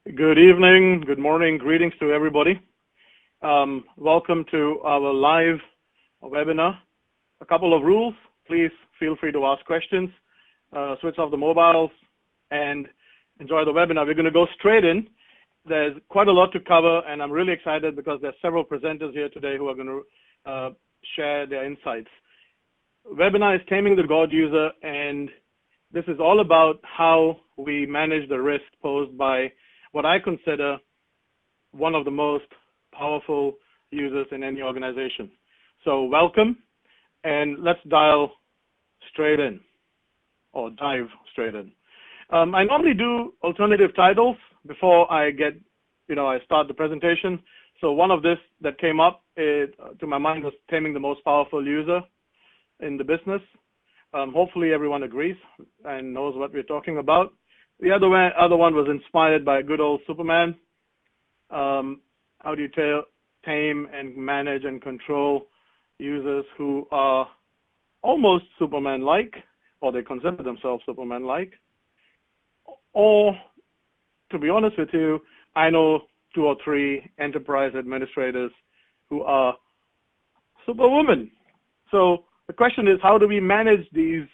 Good evening, good morning, greetings to everybody. Welcome to our live webinar. A couple of rules. Please feel free to ask questions, switch off the mobiles, and enjoy the webinar. We're going to go straight in. There's quite a lot to cover, and I'm really excited because there's several presenters here today who are going to share their insights. Webinar is Taming the God User, and this is all about how we manage the risk posed by what I consider one of the most powerful users in any organization. So welcome, and let's dive straight in. I normally do alternative titles before I start the presentation. So one of this that came up to my mind was Taming the Most Powerful User in the business. Hopefully everyone agrees and knows what we're talking about. The other one was inspired by good old Superman. How do you tame and manage and control users who are almost Superman-like, or they consider themselves Superman-like? Or, to be honest with you, I know 2 or 3 enterprise administrators who are Superwoman. So the question is, how do we manage these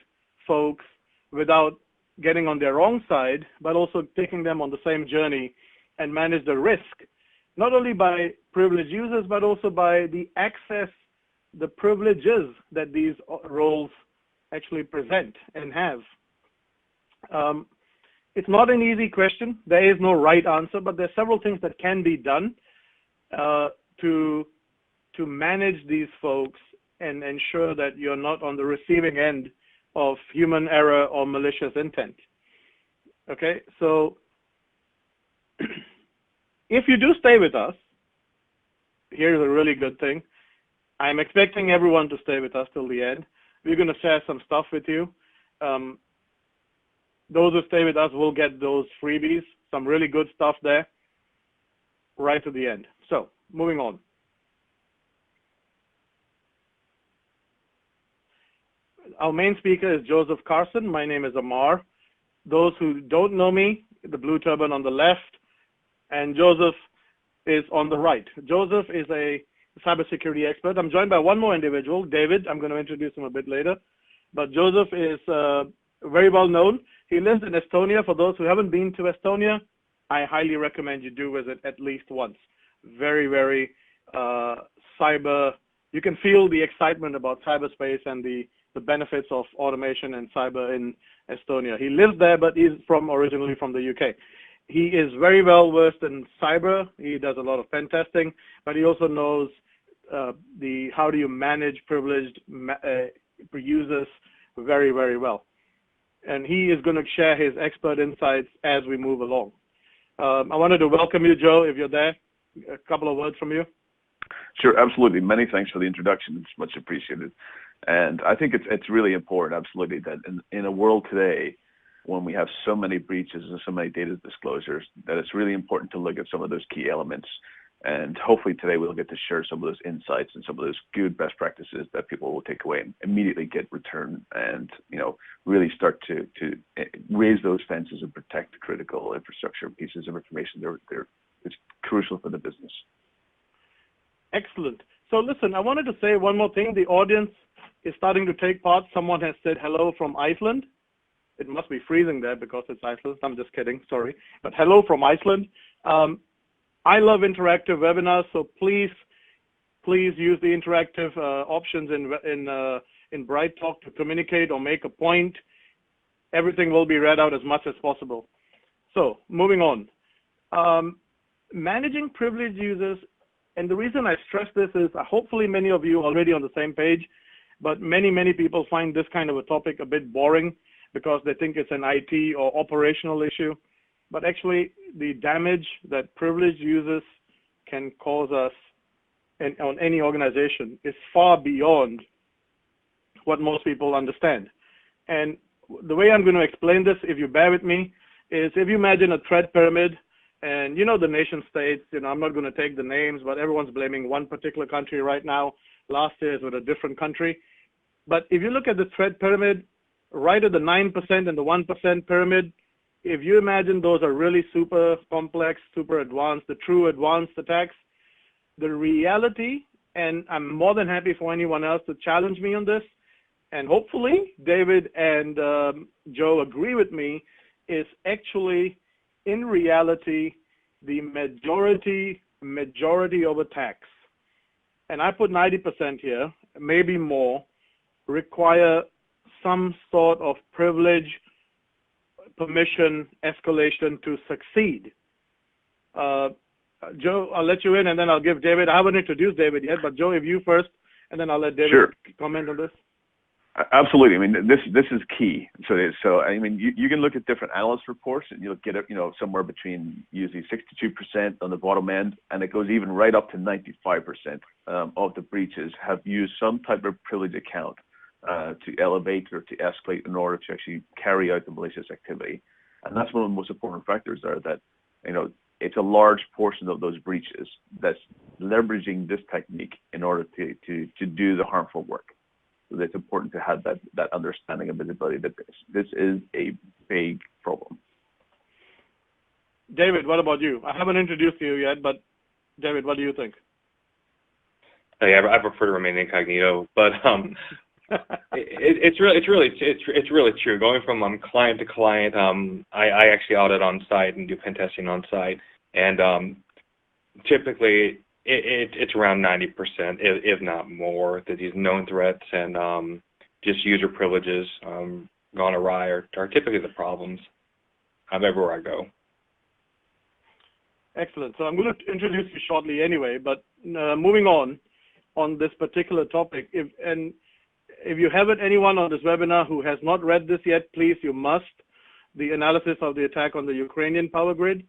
folks without getting on their wrong side, but also taking them on the same journey and manage the risk, not only by privileged users, but also by the access, the privileges that these roles actually present and have. It's not an easy question. There is no right answer, but there's several things that can be done to manage these folks and ensure that you're not on the receiving end of human error or malicious intent. Okay, so if you do stay with us, here's a really good thing. I'm expecting everyone to stay with us till the end. We're going to share some stuff with you. Those who stay with us will get those freebies, some really good stuff there, right to the end. So, moving on. Our main speaker is Joseph Carson. My name is Amar. Those who don't know me, the blue turban on the left, and Joseph is on the right. Joseph is a cybersecurity expert. I'm joined by one more individual, David. I'm going to introduce him a bit later. But Joseph is very well known. He lives in Estonia. For those who haven't been to Estonia, I highly recommend you do visit at least once. Very, very cyber. You can feel the excitement about cyberspace and the benefits of automation and cyber in Estonia. He lives there, but he's originally from the UK. He is very well versed in cyber. He does a lot of pen testing, but he also knows how do you manage privileged users very, very well. And he is going to share his expert insights as we move along. I wanted to welcome you, Joe, if you're there. A couple of words from you. Sure, absolutely. Many thanks for the introduction. It's much appreciated. And I think it's really important, absolutely, that in a world today when we have so many breaches and so many data disclosures, that it's really important to look at some of those key elements. And hopefully today we'll get to share some of those insights and some of those good best practices that people will take away and immediately get return and, really start to raise those fences and protect critical infrastructure pieces of information. It's crucial for the business. Excellent. So listen, I wanted to say one more thing. The audience is starting to take part. Someone has said hello from Iceland. It must be freezing there because it's Iceland. I'm just kidding, sorry. But hello from Iceland. I love interactive webinars, so please use the interactive options in BrightTalk to communicate or make a point. Everything will be read out as much as possible. So moving on. Managing privileged users, and the reason I stress this is hopefully many of you are already on the same page, but many people find this kind of a topic a bit boring because they think it's an IT or operational issue. But actually, the damage that privileged users can cause us on any organization is far beyond what most people understand. And the way I'm going to explain this, if you bear with me, is if you imagine a threat pyramid, and the nation states, I'm not going to take the names, but everyone's blaming one particular country right now. Last year it was a different country. But if you look at the threat pyramid, right at the 9% and the 1% pyramid, if you imagine those are really super complex, super advanced, the true advanced attacks, the reality, and I'm more than happy for anyone else to challenge me on this, and hopefully David and Joe agree with me, is actually, in reality, the majority of attacks, and I put 90% here, maybe more, require some sort of privilege, permission, escalation to succeed. Joe, I'll let you in, and then I'll give David. I haven't introduced David yet, but Joe, if you first, and then I'll let David comment on this. Absolutely. I mean, this is key. So I mean, you can look at different analyst reports, and you'll get somewhere between usually 62% on the bottom end, and it goes even right up to 95% of the breaches have used some type of privilege account to elevate or to escalate in order to actually carry out the malicious activity. And that's one of the most important factors there, that it's a large portion of those breaches that's leveraging this technique in order to do the harmful work. So it's important to have that understanding and visibility that this is a big problem. David, what about you? I haven't introduced you yet, but David, what do you think? Hey, I prefer to remain incognito, but it's really true. Going from client to client, I actually audit on site and do pen testing on site, and typically it's around 90%, if not more, that these known threats and just user privileges gone awry are typically the problems everywhere I go. Excellent. So I'm going to introduce you shortly anyway, but moving on this particular topic, if you haven't anyone on this webinar who has not read this yet, please, you must. The analysis of the attack on the Ukrainian power grid.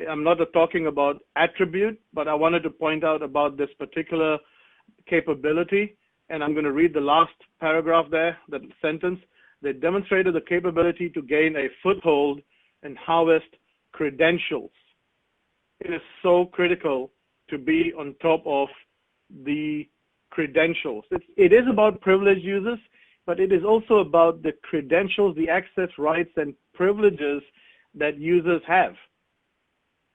I'm not talking about attribute, but I wanted to point out about this particular capability, and I'm going to read the last paragraph there, that sentence. They demonstrated the capability to gain a foothold and harvest credentials. It is so critical to be on top of the credentials. It is about privileged users, but it is also about the credentials, the access rights and privileges that users have.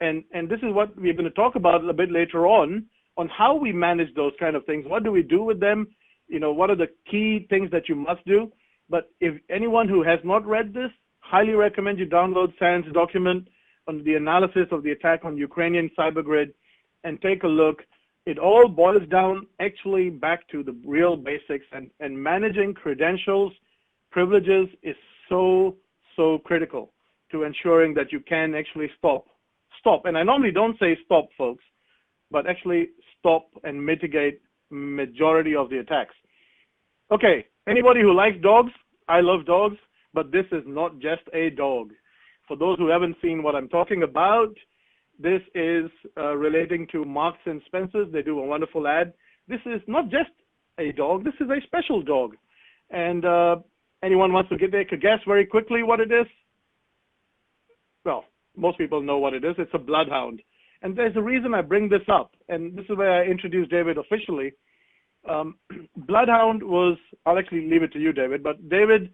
And this is what we're going to talk about a bit later on how we manage those kind of things. What do we do with them? What are the key things that you must do? But if anyone who has not read this, highly recommend you download SANS document on the analysis of the attack on Ukrainian cybergrid and take a look. It all boils down actually back to the real basics, and managing credentials, privileges is so critical to ensuring that you can actually stop. And I normally don't say stop, folks, but actually stop and mitigate majority of the attacks. Okay, anybody who likes dogs, I love dogs, but this is not just a dog. For those who haven't seen what I'm talking about, this is relating to Marks and Spencer's. They do a wonderful ad. This is not just a dog, this is a special dog. And anyone wants to take a guess very quickly what it is? Well, most people know what it is. It's a bloodhound. And there's a reason I bring this up, and this is where I introduce David officially. Bloodhound was, I'll actually leave it to you, David, but David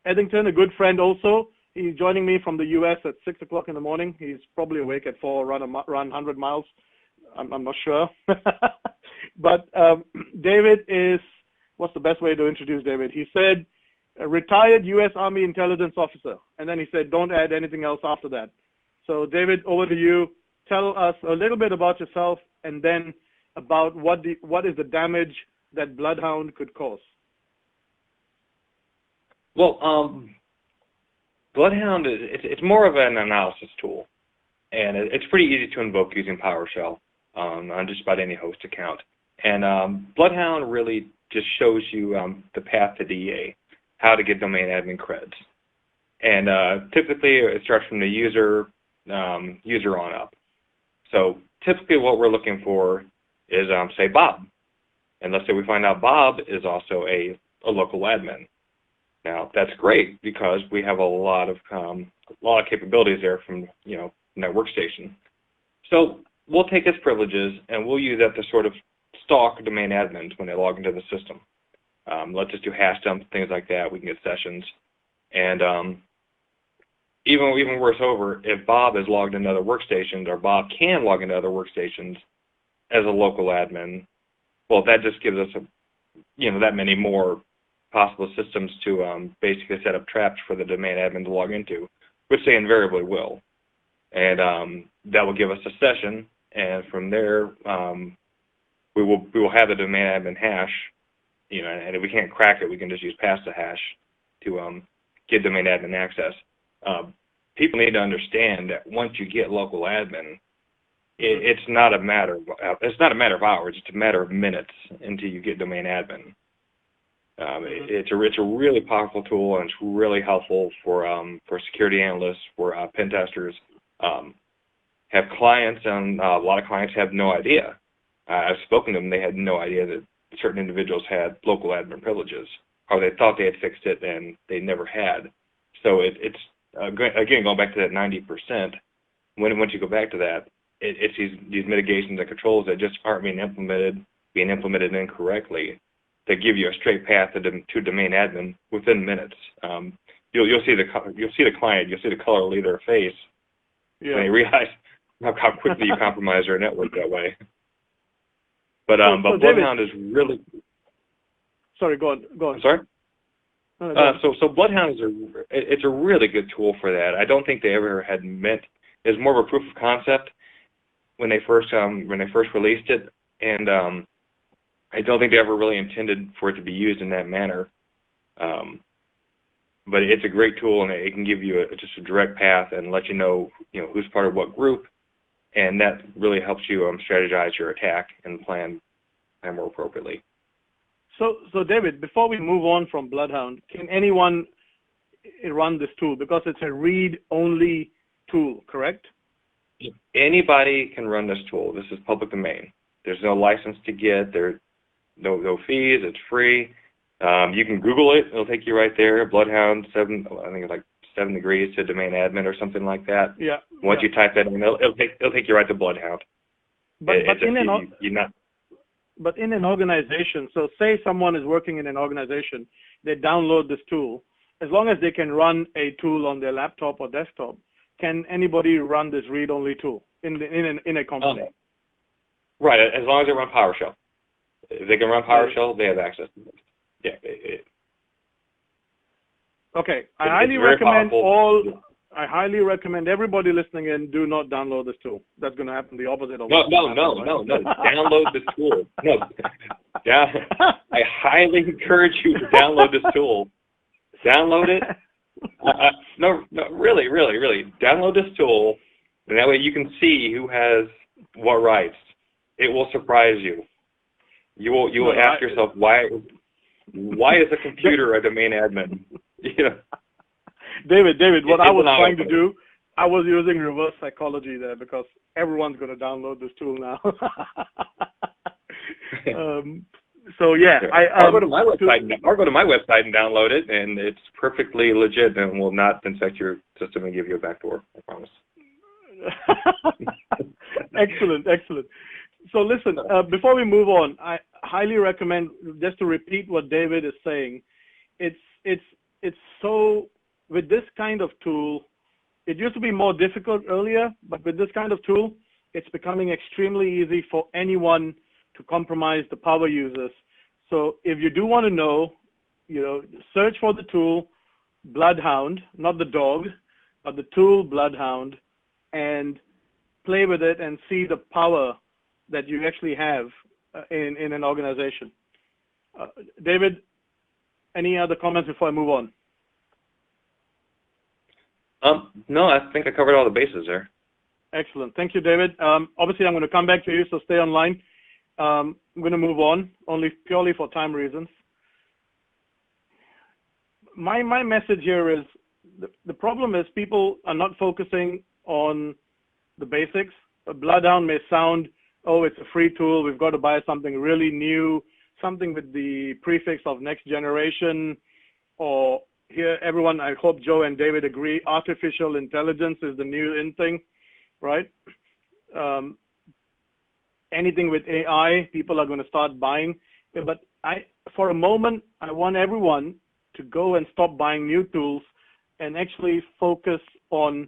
Addington, a good friend also, he's joining me from the US at 6 o'clock in the morning. He's probably awake at 4, run 100 miles. I'm not sure. But David is, what's the best way to introduce David? He said, a retired US Army intelligence officer. And then he said, don't add anything else after that. So David, over to you. Tell us a little bit about yourself, and then about what is the damage that Bloodhound could cause. Well, Bloodhound it's more of an analysis tool, and it's pretty easy to invoke using PowerShell on just about any host account. And Bloodhound really just shows you the path to DEA, how to get domain admin creds. And typically it starts from the user on up. So typically what we're looking for is, say, Bob. And let's say we find out Bob is also a local admin. Now, that's great because we have a lot of capabilities there from, network station. So we'll take his privileges and we'll use that to sort of stalk domain admins when they log into the system. Let's just do hash dumps, things like that. We can get sessions. And even worse over, if Bob is logged into other workstations, or Bob can log into other workstations as a local admin, well, that just gives us that many more possible systems to basically set up traps for the domain admin to log into, which they invariably will. And that will give us a session, and from there we will have the domain admin hash, and if we can't crack it, we can just use pass the hash to get domain admin access. People need to understand that once you get local admin, it's not a matter of hours. It's a matter of minutes until you get domain admin. It's a really powerful tool, and it's really helpful for security analysts, for pen testers. Have clients, and a lot of clients have no idea. I've spoken to them; they had no idea that certain individuals had local admin privileges, or they thought they had fixed it and they never had. So it's again, going back to that 90%, once you go back to that, it's these mitigations and controls that just aren't being implemented incorrectly, that give you a straight path to domain admin within minutes. You'll see the client, you'll see the color leave their face when they realize how quickly you compromise their network that way. But Bloodhound is really. Sorry, go on. Sorry. So Bloodhound is a really good tool for that. I don't think they ever had meant it's more of a proof of concept when they first released it, and I don't think they ever really intended for it to be used in that manner. But it's a great tool, and it can give you just a direct path and let you know who's part of what group, and that really helps you strategize your attack and plan more appropriately. So David, before we move on from Bloodhound, can anyone run this tool, because it's a read-only tool, correct? Anybody can run this tool. This is public domain. There's no license to get. There's no fees. It's free. You can Google it. It'll take you right there. Bloodhound 7. I think it's like 7 degrees to domain admin or something like that. Yeah. Once you type that in, it'll take you right to Bloodhound. But in an organization, so say someone is working in an organization, they download this tool. As long as they can run a tool on their laptop or desktop, can anybody run this read-only tool in a company? Right, as long as they run PowerShell. If they can run PowerShell, they have access to it. Yeah. Okay, I highly recommend everybody listening in do not download this tool. That's going to happen the opposite of what No. Download this tool. No. Yeah. I highly encourage you to download this tool. Download it. No, really. Download this tool, and that way you can see who has what rights. It will surprise you. You will ask yourself, why is a computer a domain admin? David, what I was trying to do, I was using reverse psychology there, because everyone's going to download this tool now. So yeah, I'll go to my website. Or go to my website and download it, and it's perfectly legit and will not infect your system and give you a backdoor. I promise. Excellent. So listen, before we move on, I highly recommend, just to repeat what David is saying, it's so, with this kind of tool, it used to be more difficult earlier, but with this kind of tool, it's becoming extremely easy for anyone to compromise the power users. So if you do want to know, search for the tool Bloodhound, not the dog, but the tool Bloodhound, and play with it and see the power that you actually have in an organization. David, any other comments before I move on? No, I think I covered all the bases there. Excellent. Thank you, David. Obviously, I'm going to come back to you, so stay online. I'm going to move on, purely for time reasons. My message here is, the problem is people are not focusing on the basics. Bloodhound may sound, oh, it's a free tool, we've got to buy something really new, something with the prefix of next generation, or here, everyone, I hope Joe and David agree, artificial intelligence is the new in thing, right? Anything with AI, people are going to start buying. But for a moment, I want everyone to go and stop buying new tools and actually focus on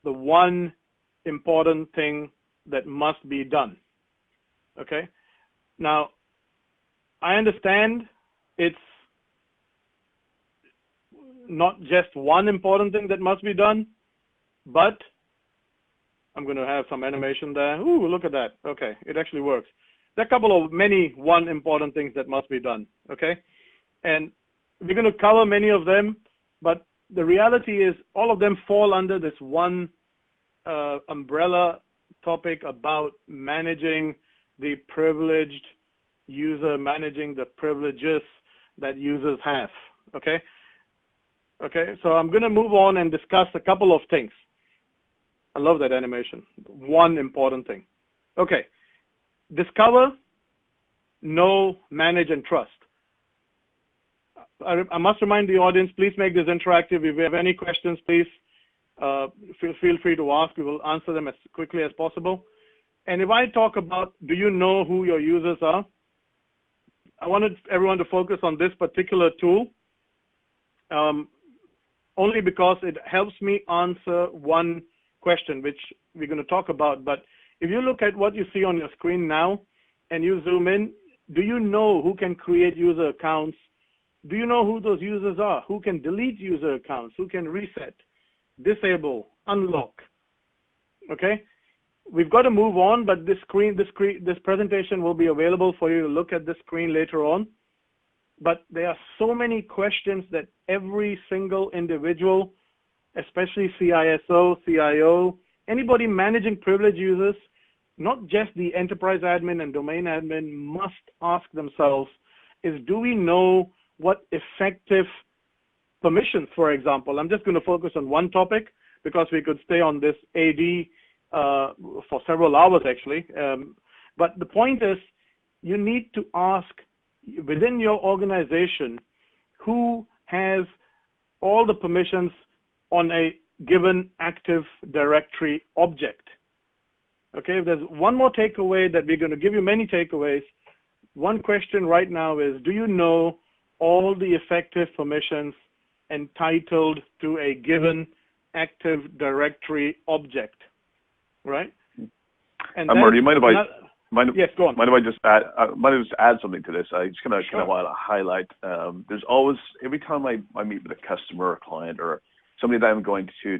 the one important thing that must be done. Okay? Now, I understand it's not just one important thing that must be done, but I'm going to have some animation there. Ooh, look at that. Okay, it actually works. There are a couple of one important things that must be done, okay? And we're going to cover many of them, but the reality is all of them fall under this one umbrella topic about managing the privileged user, managing the privileges that users have, okay? Okay, so I'm going to move on and discuss a couple of things. I love that animation. One important thing. Okay, discover, know, manage, and trust. I must remind the audience, please make this interactive. If you have any questions, please feel free to ask. We will answer them as quickly as possible. And if I talk about, do you know who your users are? I wanted everyone to focus on this particular tool, only because it helps me answer one question, which we're going to talk about. But if you look at what you see on your screen now, and you zoom in, do you know who can create user accounts? Do you know who those users are? Who can delete user accounts? Who can reset, disable, unlock? Okay, we've got to move on, but this presentation will be available for you to look at the screen later on. But there are so many questions that every single individual, especially CISO, CIO, anybody managing privileged users, not just the enterprise admin and domain admin, must ask themselves is, do we know what effective permissions, for example? I'm just going to focus on one topic because we could stay on this AD for several hours actually. But the point is, you need to ask within your organization who has all the permissions on a given Active Directory object. Okay, if there's one more takeaway that we're going to give you many takeaways, one question right now is, do you know all the effective permissions entitled to a given Active Directory object, right? And Amar, do you mind if yes, go on. Mind if I just add something to this? I just kind of want to highlight. There's always, every time I meet with a customer or a client or somebody that I'm going to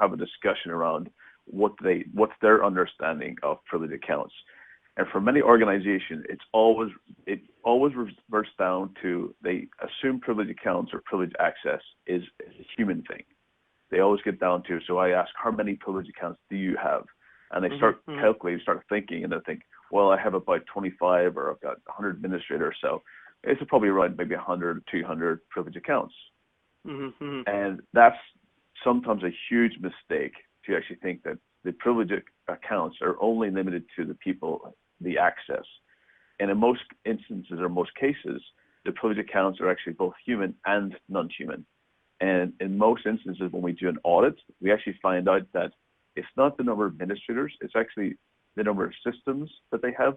have a discussion around what's their understanding of privileged accounts. And for many organizations, it always reverts down to they assume privileged accounts or privileged access is a human thing. They always get down to, so I ask, how many privileged accounts do you have? And they start calculating, start thinking, and they think, well, I have about 25 or I've got 100 administrators, so it's probably around maybe 100 or 200 privileged accounts. And that's sometimes a huge mistake to actually think that the privileged accounts are only limited to the people, the access. And in most instances or most cases, the privileged accounts are actually both human and non-human. And in most instances, when we do an audit, we actually find out that it's not the number of administrators, it's actually the number of systems that they have,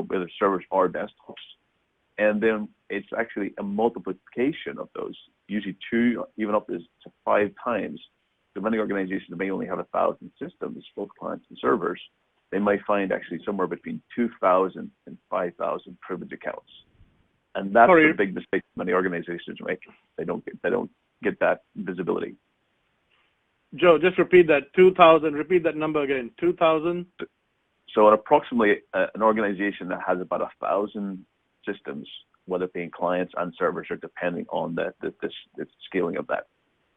whether servers or desktops. And then it's actually a multiplication of those, usually 2, even up to 5 times. So many organizations may only have 1,000 systems, both clients and servers. They might find actually somewhere between 2,000 and 5,000 privileged accounts. And that's a big mistake many organizations make. They don't get that visibility. Joe, just repeat that, 2,000, repeat that number again, 2,000? So approximately an organization that has about 1,000 systems, whether it being clients and servers, or depending on the scaling of that.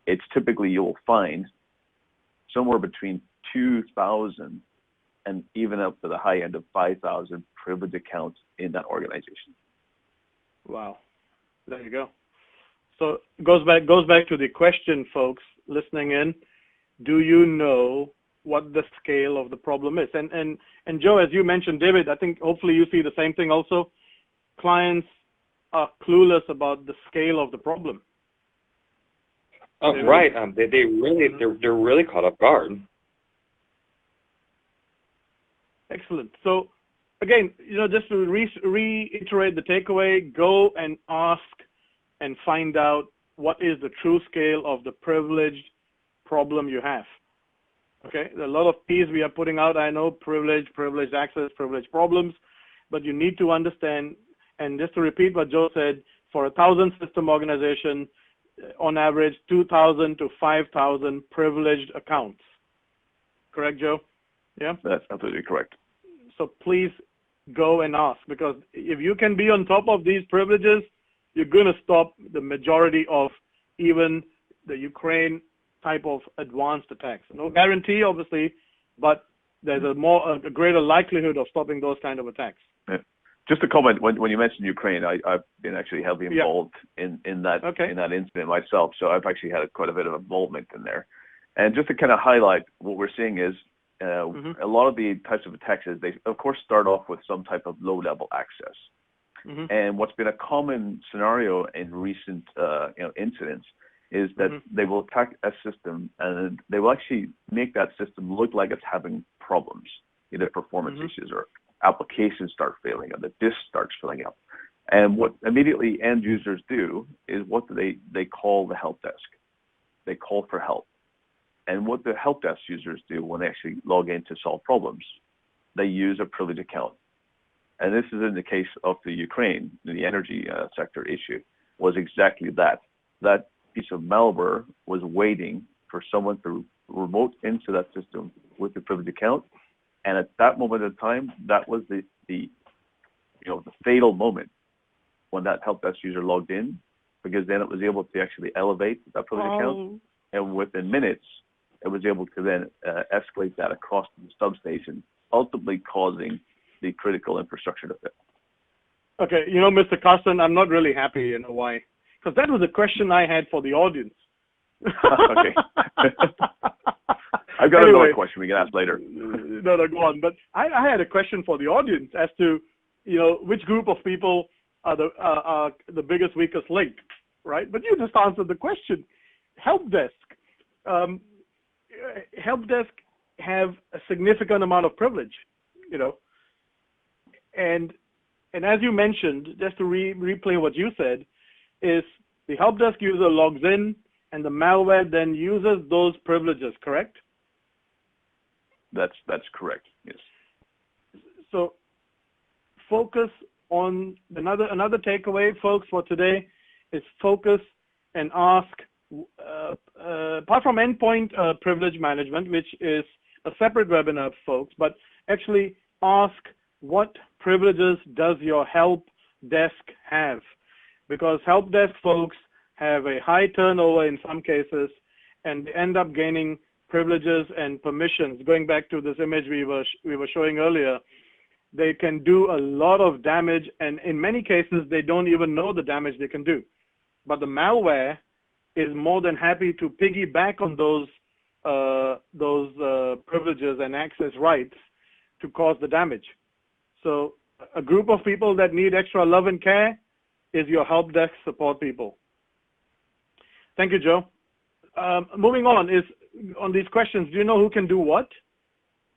It's typically, you'll find somewhere between 2,000 and even up to the high end of 5,000 privileged accounts in that organization. Wow, there you go. So it goes back to the question, folks listening in. Do you know what the scale of the problem is? And Joe, as you mentioned, David, I think hopefully you see the same thing also. Clients are clueless about the scale of the problem. Oh, right. They're really caught off guard. Excellent. So again, just to reiterate the takeaway, go and ask and find out what is the true scale of the privileged problem you have. Okay, there are a lot of P's we are putting out. I know privileged access, privileged problems, but you need to understand, and just to repeat what Joe said, for 1,000 system organization, on average, 2,000 to 5,000 privileged accounts. Correct, Joe? Yeah? That's absolutely correct. So please go and ask, because if you can be on top of these privileges, you're going to stop the majority of even the Ukraine type of advanced attacks. No guarantee, obviously, but there's a greater likelihood of stopping those kind of attacks. Yeah. Just a comment, when you mentioned Ukraine, I've been actually heavily involved in that incident myself, so I've actually had quite a bit of involvement in there. And just to kind of highlight what we're seeing is a lot of the types of attacks, they of course start off with some type of low-level access. And what's been a common scenario in recent incidents is that they will attack a system and they will actually make that system look like it's having problems, either performance issues or applications start failing or the disk starts filling up. And what immediately end users do is what do they call the help desk. They call for help. And what the help desk users do when they actually log in to solve problems, they use a privileged account. And this is in the case of the Ukraine, the energy sector issue, was exactly that. That piece of malware was waiting for someone to remote into that system with the privileged account. And at that moment in time, that was the fatal moment when that help desk user logged in, because then it was able to actually elevate that privileged account. And within minutes, it was able to then escalate that across the substation, ultimately causing the critical infrastructure to fail. Okay, Mr. Carson, I'm not really happy. You know why? Because that was a question I had for the audience. Okay. I've got another question we can ask later. No, go on. But I had a question for the audience as to, which group of people are the biggest, weakest link, right? But you just answered the question. Help desk. Help desk have a significant amount of privilege, and as you mentioned, just to replay what you said, is the help desk user logs in and the malware then uses those privileges, correct? That's correct, yes. So focus on another takeaway, folks, for today is focus and ask, apart from endpoint privilege management, which is a separate webinar, folks, but actually ask what privileges does your help desk have? Because help desk folks have a high turnover in some cases and end up gaining privileges and permissions. Going back to this image we were showing earlier, they can do a lot of damage, and in many cases they don't even know the damage they can do. But the malware is more than happy to piggyback on those privileges and access rights to cause the damage. So a group of people that need extra love and care is your help desk support people. Thank you, Joe. Moving on these questions, do you know who can do what?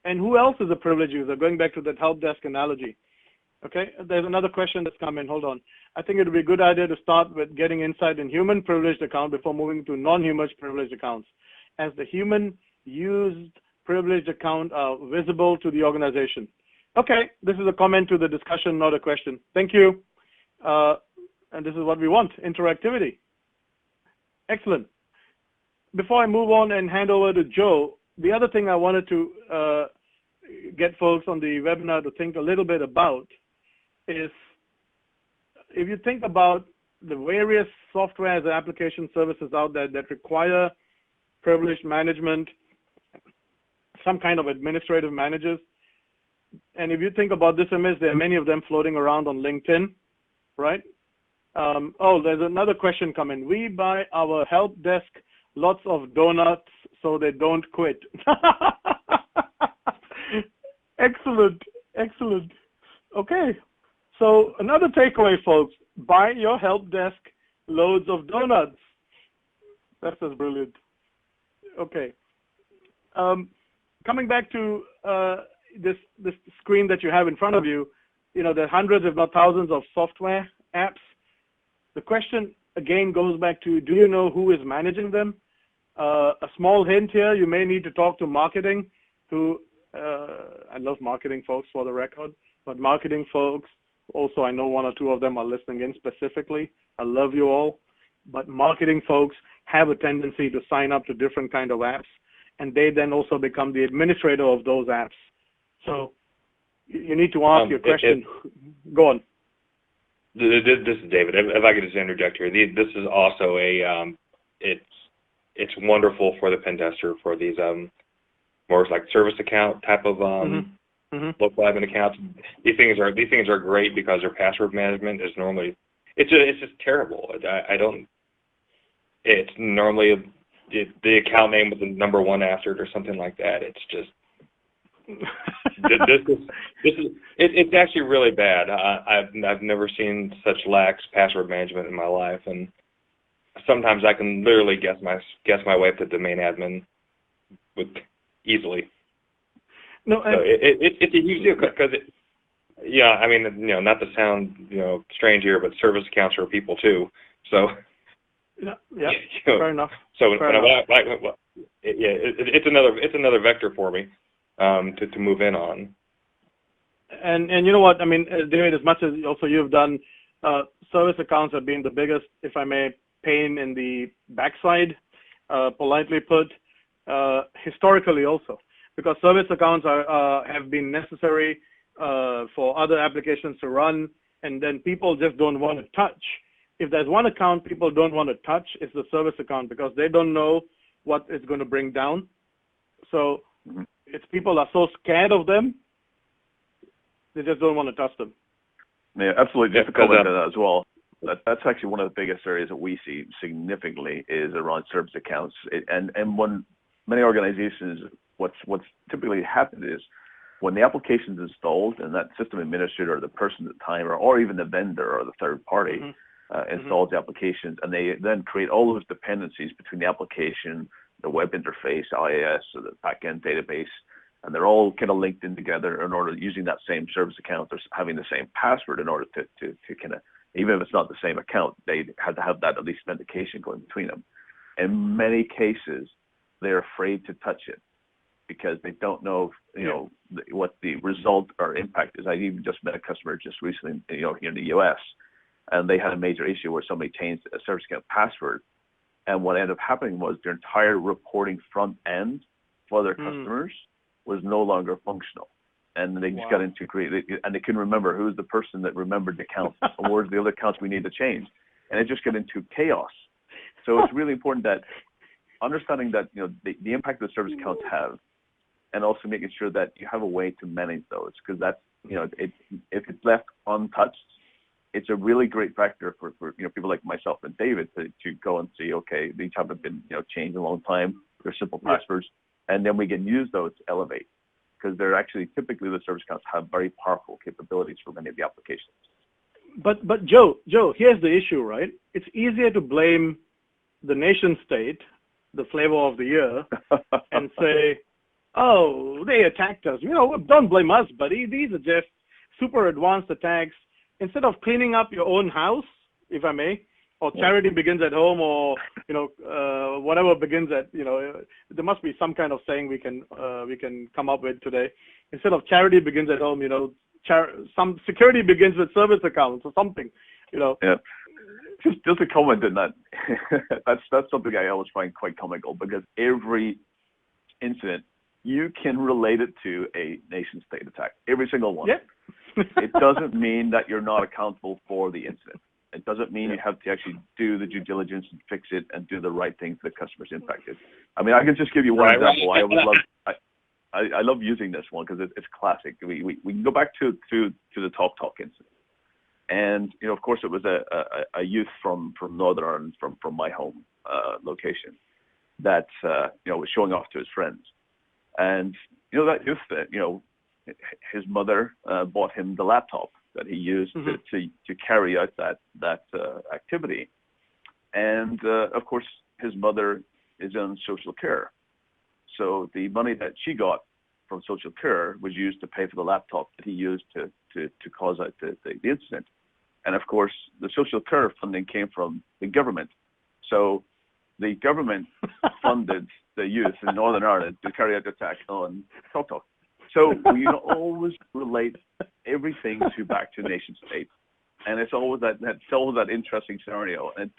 And who else is a privileged user? Going back to that help desk analogy. Okay, there's another question that's come in. Hold on. I think it would be a good idea to start with getting insight in human privileged account before moving to non-human privileged accounts, as the human used privileged account are visible to the organization. Okay, this is a comment to the discussion, not a question. Thank you. And this is what we want, interactivity. Excellent. Before I move on and hand over to Joe, the other thing I wanted to get folks on the webinar to think a little bit about is, if you think about the various software and application services out there that require privileged management, some kind of administrative managers, and if you think about this image, there are many of them floating around on LinkedIn, right? There's another question coming. We buy our help desk lots of donuts so they don't quit. Excellent. Okay. So another takeaway, folks, buy your help desk loads of donuts. That's just brilliant. Okay. Coming back to this screen that you have in front of you, there are hundreds, if not thousands, of software apps. The question again goes back to, do you know who is managing them? A small hint here, you may need to talk to marketing, who, I love marketing folks for the record, but marketing folks, also I know one or two of them are listening in specifically. I love you all, but marketing folks have a tendency to sign up to different kind of apps, and they then also become the administrator of those apps. So you need to ask your question. Go on. This is David. If I could just interject here, this is also a it's wonderful for the pen tester for these more like service account type of local admin accounts. These things are great because their password management is normally it's just terrible. It's normally the account name with the number 1 after it or something like that. It's just it's actually really bad. I've never seen such lax password management in my life, and sometimes I can literally guess my way to domain admin easily. No, so it's a huge deal because I mean, not to sound strange here, but service accounts are people too. So yeah, fair enough. So it's another vector for me to move in on. And you know what I mean, David, as much as also you've done, service accounts have been the biggest, if I may, pain in the backside, politely put, historically also, because service accounts have been necessary for other applications to run, and then people just don't want to touch. If there's one account people don't want to touch, it's the service account, because they don't know what it's going to bring down. So it's people are so scared of them, they just don't want to touch them. Yeah, absolutely. Just to comment on that as well. That's actually one of the biggest areas that we see significantly is around service accounts. And when many organizations, what's typically happened is when the application is installed and that system administrator or the person at the time or even the vendor or the third party installs the applications, and they then create all those dependencies between the application, the web interface, IIS, or the backend database, and they're all kind of linked in together in order using that same service account or having the same password in order to kind of, even if it's not the same account, they had to have that at least authentication going between them. In many cases, they're afraid to touch it because they don't know, what the result or impact is. I even just met a customer just recently, here in the U.S., and they had a major issue where somebody changed a service account password, and what ended up happening was their entire reporting front end for their customers was no longer functional. And they just got into and they couldn't remember who's the person that remembered the account, or where's the other accounts we need to change. And it just got into chaos. So it's really important that understanding that, the impact that service accounts have, and also making sure that you have a way to manage those, because that's, if it's left untouched, it's a really great factor for people like myself and David to go and see, okay, these haven't been, changed in a long time. They're simple passwords. And then we can use those to elevate, because they're actually typically the service accounts have very powerful capabilities for many of the applications. But Joe, here's the issue, right? It's easier to blame the nation state, the flavor of the year, and say, oh, they attacked us. Don't blame us, buddy. These are just super advanced attacks. Instead of cleaning up your own house, if I may, or charity begins at home, or whatever begins at, there must be some kind of saying we can come up with today. Instead of charity begins at home, some security begins with service accounts or something, Yeah. Just a comment on that. that's something I always find quite comical, because every incident you can relate it to a nation state attack. Every single one. Yeah. It doesn't mean that you're not accountable for the incident. It doesn't mean you have to actually do the due diligence and fix it and do the right thing for the customers impacted. I mean, I can just give you one example. I always I love using this one because it's classic. We can go back to the Talk incident, and of course it was a youth from Northern Ireland, from my home location, that was showing off to his friends, and that youth, his mother bought him the laptop that he used to carry out that activity. And of course, his mother is on social care. So the money that she got from social care was used to pay for the laptop that he used to cause out the incident. And of course, the social care funding came from the government. So the government funded the youth in Northern Ireland to carry out the attack on Talk. So we always relate everything back to nation state, and it's always that interesting scenario. And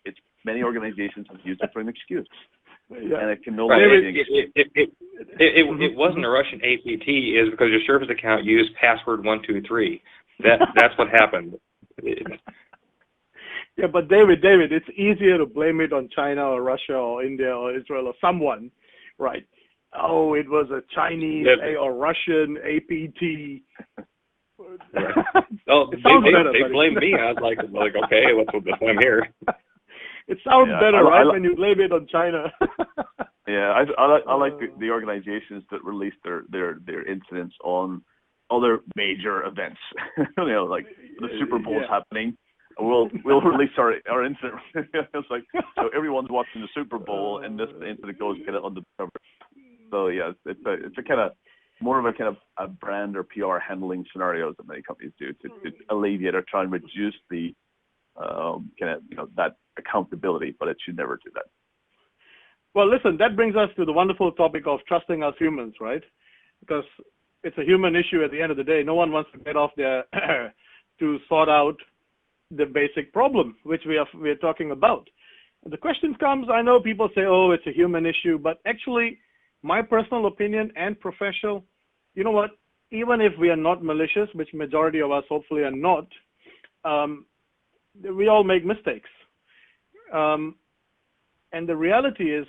it's many organizations have used it for an excuse, and it can no longer be an excuse. It wasn't a Russian APT. Is because your service account used password 123. That's what happened. Yeah, but David, it's easier to blame it on China or Russia or India or Israel or someone, right? Oh, it was a Chinese or Russian APT. Oh, they blamed me. I was like, okay, what's with this one here? It sounds better, right, when you blame it on China. Yeah, I like the organizations that release their incidents on other major events. Like the Super Bowl's happening. We'll release our incident. It's like, so everyone's watching the Super Bowl, and this incident goes kind of on the cover. So yeah, it's a kind of more of a kind of a brand or PR handling scenarios that many companies do to alleviate or try and reduce the kind of that accountability, but it should never do that. Well, listen, that brings us to the wonderful topic of trusting us humans, right? Because it's a human issue at the end of the day. No one wants to get off there to sort out the basic problem, which we are talking about. The question comes, I know people say, oh, it's a human issue, but actually, my personal opinion and professional, you know what, even if we are not malicious, which majority of us hopefully are not, we all make mistakes. And the reality is,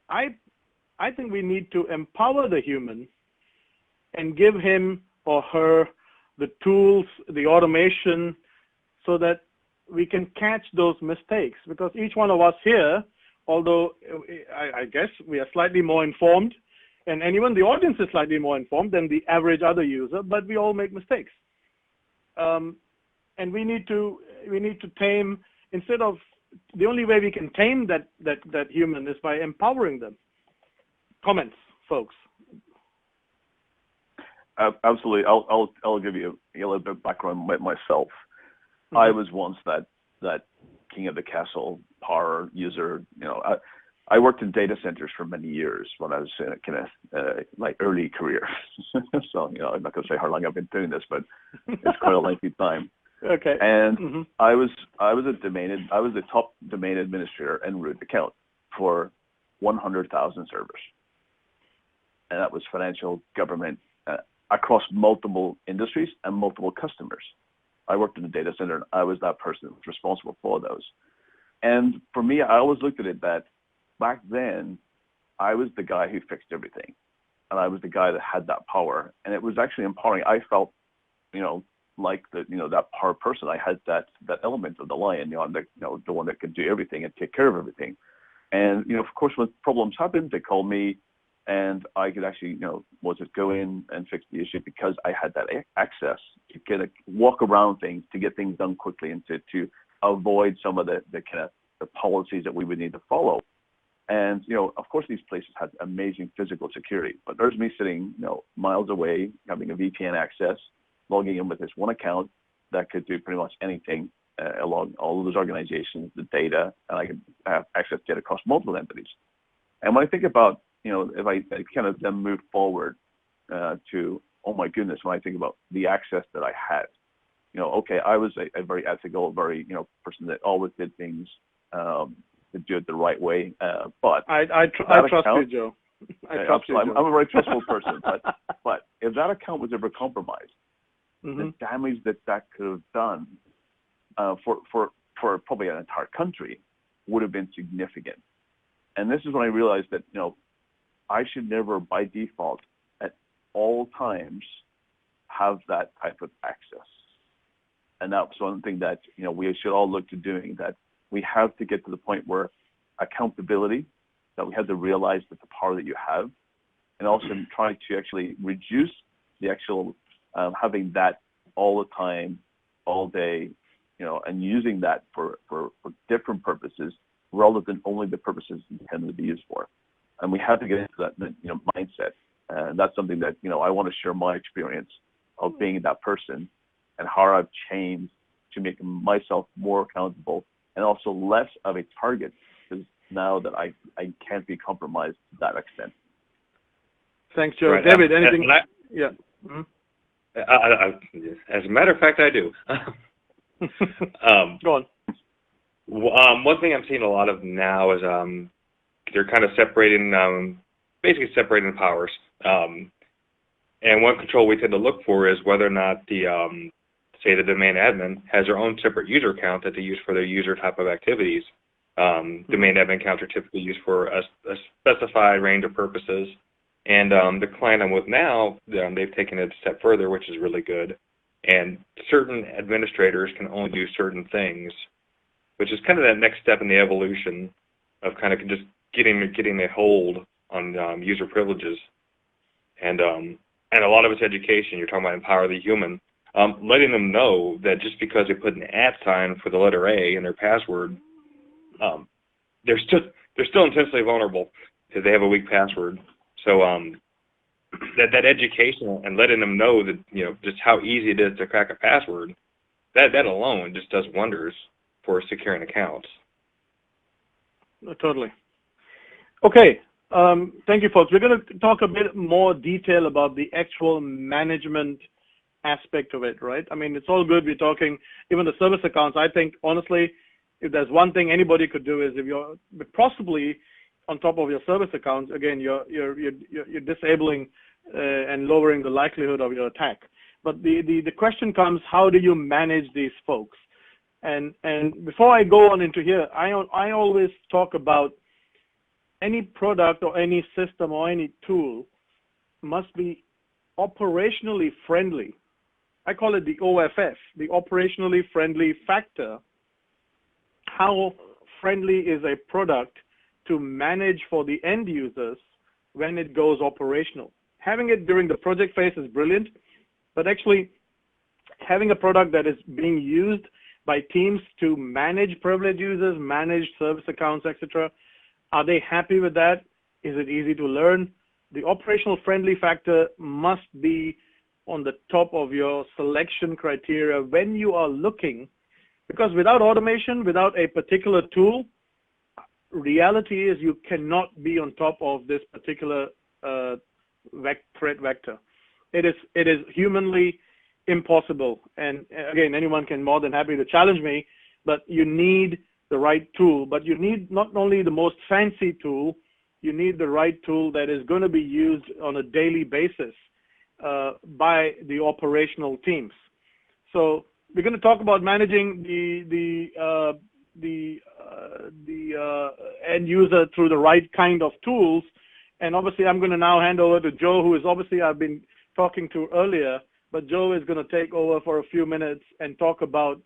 I think we need to empower the human and give him or her the tools, the automation, so that we can catch those mistakes. Because each one of us here, although I guess we are slightly more informed, and even the audience is slightly more informed than the average other user, but we all make mistakes. And we need to tame, instead of, the only way we can tame that human is by empowering them. Comments, folks? Absolutely. I'll give you a little bit of background myself. Mm-hmm. I was once that king of the castle power user. I worked in data centers for many years when I was in a kind of my early career. So I'm not going to say how long I've been doing this, but it's quite a lengthy time. Okay. And I was the top domain administrator and root account for 100,000 servers, and that was financial, government, across multiple industries and multiple customers. I worked in the data center, and I was that person who was responsible for those. And for me, I always looked at it that back then, I was the guy who fixed everything, and I was the guy that had that power, and it was actually empowering. I felt, like that power person. I had that element of the lion, I'm the one that could do everything and take care of everything. And of course, when problems happened, they called me, and I could actually, go in and fix the issue because I had that access to kind of walk around things, to get things done quickly, and to avoid some of the kind of the policies that we would need to follow. And of course, these places had amazing physical security, but there's me sitting, miles away, having a VPN access, logging in with this one account that could do pretty much anything along all of those organizations, the data, and I could have access to it across multiple entities. And when I think about, if I kind of then move forward to, oh my goodness, when I think about the access that I had, okay, I was a very ethical, very, person that always did things to do it the right way. But I trust you, Joe. I'm a very trustful person. But if that account was ever compromised, the damage that could have done for probably an entire country would have been significant. And this is when I realized that, I should never, by default, at all times, have that type of access. And that's one thing that, we should all look to doing, that we have to get to the point where accountability, that we have to realize that the power that you have, and also try to actually reduce the actual having that all the time, all day, and using that for different purposes rather than only the purposes intended to be used for. And we have to get into that, mindset. And that's something that, I want to share my experience of being that person and how I've changed to make myself more accountable and also less of a target, because now that I can't be compromised to that extent. Thanks, Joe. Right. David, anything? Yeah. Mm-hmm. As a matter of fact, I do. Go on. One thing I'm seeing a lot of now is they're kind of separating, basically separating the powers. And one control we tend to look for is whether or not the, say the domain admin has their own separate user account that they use for their user type of activities. Domain admin accounts are typically used for a specified range of purposes. And the client I'm with now, they've taken it a step further, which is really good. And certain administrators can only do certain things, which is kind of that next step in the evolution of kind of just getting a hold on user privileges. And a lot of it's education. You're talking about empower the human. Letting them know that just because they put an @ for the letter A in their password, they're still intensely vulnerable if they have a weak password. So that education and letting them know that, just how easy it is to crack a password, that alone just does wonders for securing accounts. Totally. Okay. Thank you, folks. We're going to talk a bit more detail about the actual management aspect of it, right? I mean, it's all good. We're talking even the service accounts. I think, honestly, if there's one thing anybody could do is if you're possibly on top of your service accounts, again, you're disabling and lowering the likelihood of your attack. But the question comes, how do you manage these folks? And before I go on into here, I always talk about any product or any system or any tool must be operationally friendly. I call it the OFF, the operationally friendly factor. How friendly is a product to manage for the end users when it goes operational? Having it during the project phase is brilliant, but actually having a product that is being used by teams to manage privileged users, manage service accounts, etc., are they happy with that? Is it easy to learn? The operational friendly factor must be on the top of your selection criteria when you are looking, because without automation, without a particular tool, reality is you cannot be on top of this particular threat vector. It is humanly impossible. And again, anyone can more than happy to challenge me, but you need the right tool. But you need not only the most fancy tool, you need the right tool that is going to be used on a daily basis by the operational teams. So we're going to talk about managing the end user through the right kind of tools. And obviously, I'm going to now hand over to Joe, who is obviously I've been talking to earlier, but Joe is going to take over for a few minutes and talk about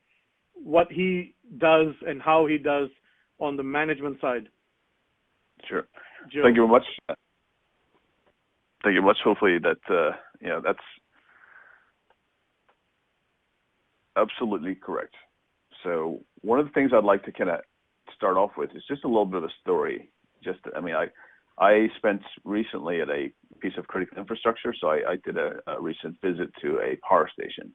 what he does and how he does on the management side. Sure. Joe. Thank you very much. Thank you very much. Hopefully that, that's absolutely correct. So one of the things I'd like to kind of start off with is just a little bit of a story. I spent recently at a piece of critical infrastructure, so I did a recent visit to a power station,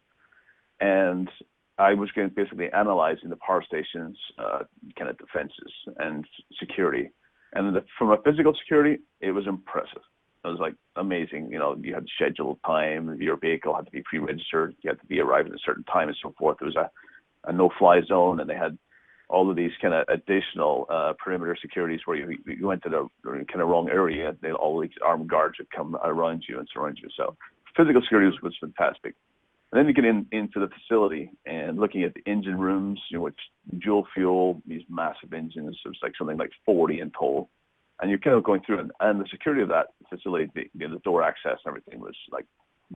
and I was going to basically analyzing the power station's kind of defenses and security. And from a physical security, it was impressive. It was like amazing. You had scheduled time. Your vehicle had to be pre-registered. You had to be arriving at a certain time and so forth. There was a no-fly zone, and they had all of these kind of additional perimeter securities where you went to the kind of wrong area. All these armed guards would come around you and surround you. So physical security was fantastic. And then you get into the facility and looking at the engine rooms, which dual fuel, these massive engines. It was like something like 40 in total. And you're kind of going through, and the security of that facility, the door access and everything was like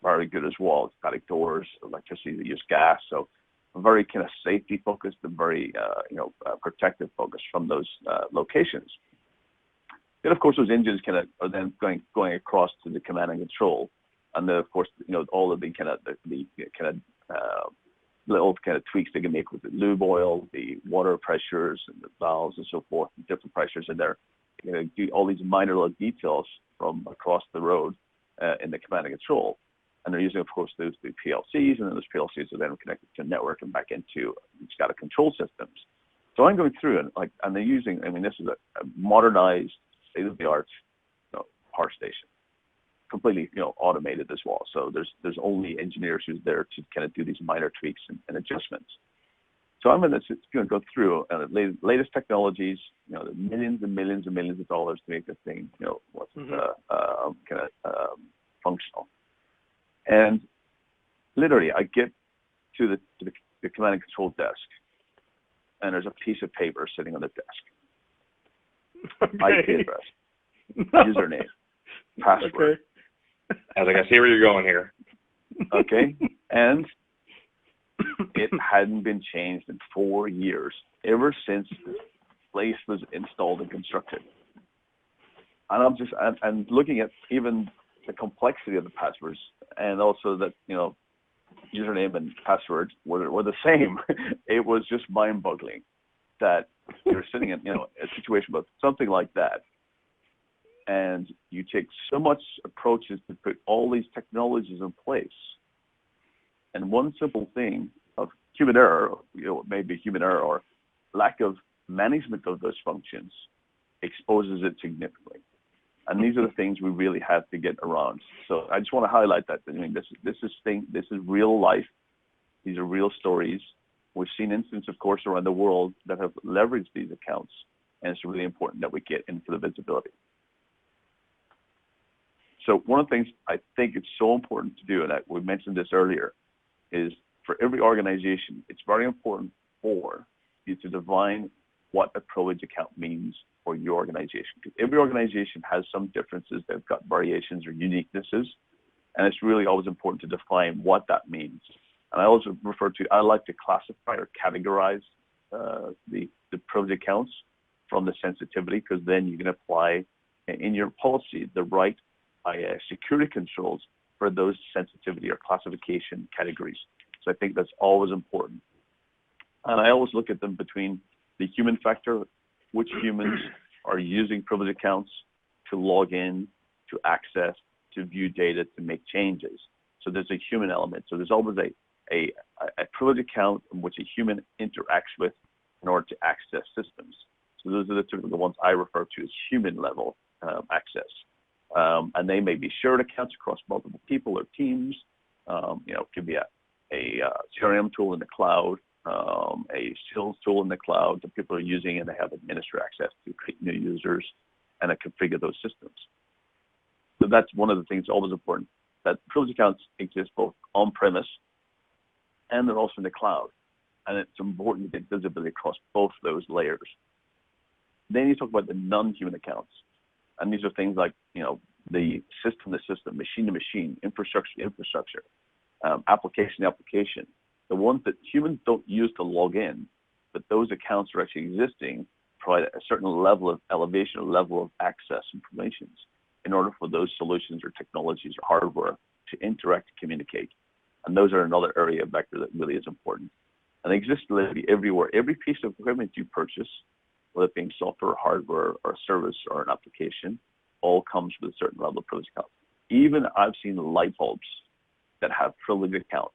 very good as well. Static doors, electricity, they use gas. So very kind of safety focused and very, protective focused from those locations. Then of course those engines kind of are then going across to the command and control. And then of course, all of the little kind of tweaks they can make with the lube oil, the water pressures and the valves and so forth, and different pressures in there. Do all these minor little details from across the road in the command and control. And they're using, of course, those PLCs, and then those PLCs are then connected to a network and back into SCADA control systems. So I'm going through and they're using, I mean, this is a modernized, state-of-the-art, power station, completely, automated as well. So there's only engineers who's there to kind of do these minor tweaks and adjustments. So I'm going to go through the latest technologies, the millions and millions and millions of dollars to make this thing, functional. And literally, I get to the command and control desk, and there's a piece of paper sitting on the desk. Okay. IP address, username, password. Okay. I was like, I see where you're going here. Okay, and it hadn't been changed in 4 years, ever since the place was installed and constructed. And I'm looking at even the complexity of the passwords, and also that, username and password were the same. It was just mind-boggling that you're sitting in, a situation with something like that, and you take so much approaches to put all these technologies in place, and one simple thing of human error, maybe human error or lack of management of those functions exposes it significantly. And these are the things we really have to get around. So I just want to highlight that. I mean, this is real life. These are real stories. We've seen instances, of course, around the world that have leveraged these accounts, and it's really important that we get into the visibility. So one of the things I think it's so important to do, and we mentioned this earlier, is for every organization, it's very important for you to define what a privileged account means for your organization. Because every organization has some differences. They've got variations or uniquenesses, and it's really always important to define what that means. And I also I like to classify or categorize the privileged accounts from the sensitivity, because then you can apply in your policy the right security controls for those sensitivity or classification categories. So I think that's always important. And I always look at them between the human factor, which humans are using privileged accounts to log in, to access, to view data, to make changes. So there's a human element. So there's always a privileged account in which a human interacts with in order to access systems. So those are the typical ones I refer to as human level access. And they may be shared accounts across multiple people or teams. It could be a CRM tool in the cloud, a sales tool in the cloud that people are using, and they have administrator access to create new users and configure those systems. So that's one of the things always important, that privileged accounts exist both on-premise and they're also in the cloud. And it's important to get visibility across both those layers. Then you talk about the non-human accounts. And these are things like, the system to system, machine to machine, infrastructure to infrastructure, application to application. The ones that humans don't use to log in, but those accounts are actually existing, provide a certain level of elevation, a level of access information in order for those solutions or technologies or hardware to interact and communicate. And those are another area of vector that really is important. And they exist literally everywhere. Every piece of equipment you purchase, whether it being software, hardware, or a service, or an application, all comes with a certain level of privileged account. Even I've seen light bulbs that have privileged account